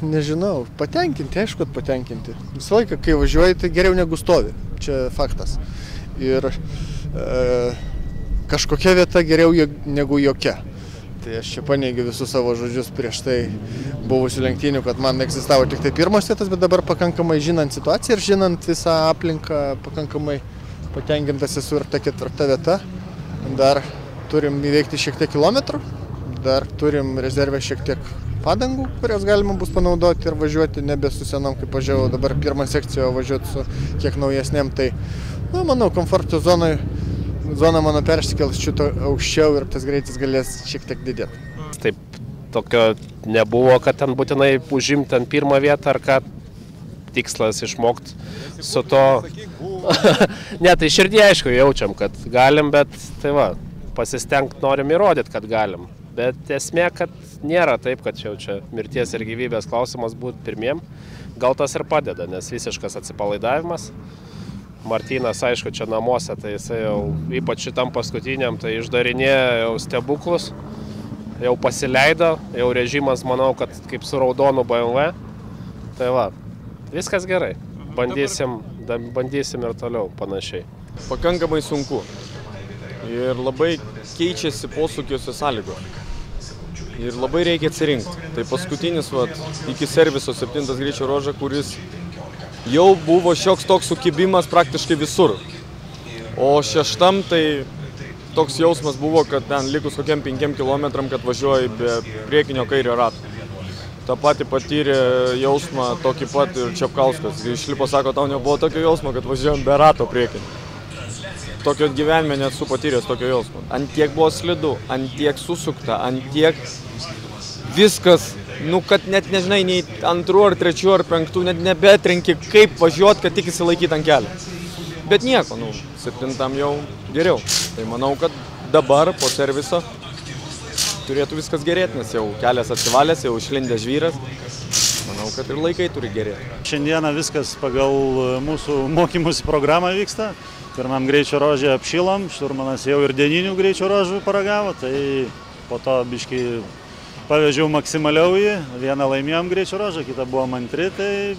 nežinau, patenkinti, aišku, kad patenkinti. Visą laiką, kai važiuoji, tai geriau negu stovi. Čia faktas. Ir kažkokia vieta geriau negu jokia. Tai aš čia paneigiu visus savo žodžius prieš tai buvusių lenktynių, kad man egzistavo tik tai pirmos vietos, bet dabar pakankamai žinant situaciją ir žinant visą aplinką, pakankamai patenkintas esu ir ta 4. vieta. Dar turim įveikti šiek tiek kilometrų, dar turim rezervę šiek tiek padangų, kurias galima bus panaudoti ir važiuoti nebe su senom, kaip važiavau dabar pirmą sekciją, važiuoti su kiek naujesnėm. Tai, manau, komforto zona mano persikels šito aukščiau ir tas greitis galės šiek tiek didėti. Taip, tokio nebuvo, kad ten būtinai užimti ant pirmą vietą ar ką, tikslas išmokti su to. Ne, tai širdį aišku jaučiam, kad galim, bet tai va, pasistengti norim įrodyti, kad galim. Bet esmė, kad nėra taip, kad čia mirties ir gyvybės klausimas būti pirmiem. Gal tas ir padeda, nes visiškas atsipalaidavimas. Martynas, aišku, čia namuose, tai jisai jau, ypač šitam paskutiniam, tai išdarinėja jau stebuklus, jau pasileido, jau režimas, manau, kad kaip su raudonu BMW. Tai va, viskas gerai. Bandysim ir toliau panašiai. Pakankamai sunku ir labai keičiasi posūkiuose sąlygos. Ir labai reikia atsirinkti. Tai paskutinis, iki serviso 7 greičio ruožą, kuris jau buvo šioks toks sukibimas praktiškai visur. O 6 tai toks jausmas buvo, kad ten likus kokiam 5 kilometram, kad važiuoji be priekinio kairio rato. Ta pati patyrė jausmą tokį pat ir Čepkauskas. Išlipo, sako, tau nebuvo tokio jausmo, kad važiuojam be rato priekinio. Tokio gyvenime nesu patyręs tokio jausmo. Ant tiek buvo slidu, ant tiek susukta, ant tiek viskas, kad net nežinai, nei 2 ar 3 ar 5, net nebetrenki, kaip važiuoti, kad tik įsilaikyti ant kelio. Bet nieko, 7 jau geriau. Tai manau, kad dabar po serviso turėtų viskas gerėti, nes jau kelias atsivalęs, jau išlindęs žvyras. Manau, kad ir laikai turi gerėti. Šiandieną viskas pagal mūsų mokymus programą vyksta. Pirmam greičio ruože apšilom, šturmanas jau ir dieninių greičio ruožų paragavo, tai po to biškį pavežiau maksimaliau jį. Vieną laimėjom greičio ruožą, kitą buvom antri, tai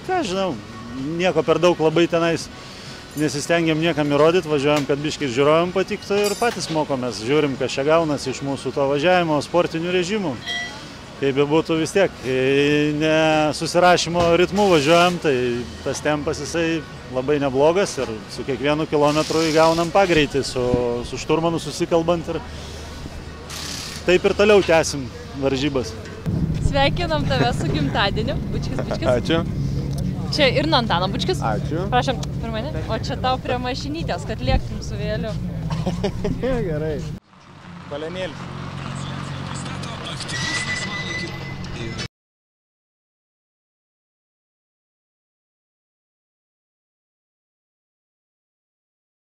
ką žinau, nieko per daug labai tenais nesistengiam niekam įrodyti, važiuojam, kad biškį žiūrovėm patiktų ir patys mokomės, žiūrim, kas čia gaunasi iš mūsų to važiavimo sportinių režimų. Kaip bebūtų vis tiek, ne susirašymo ritmu važiuojam, tai tas tempas jisai labai neblogas ir su kiekvienu kilometru įgaunam pagreitį, su šturmanu susikalbant ir taip ir toliau tęsim varžybas. Sveikinam tave su gimtadieniu, bučkis. Ačiū. Čia ir nuo Antano bučkis. Ačiū. Prašom, per mane. O čia tau prie mašinytės, kad lėktum su vėliu. Gerai. Palenėlis.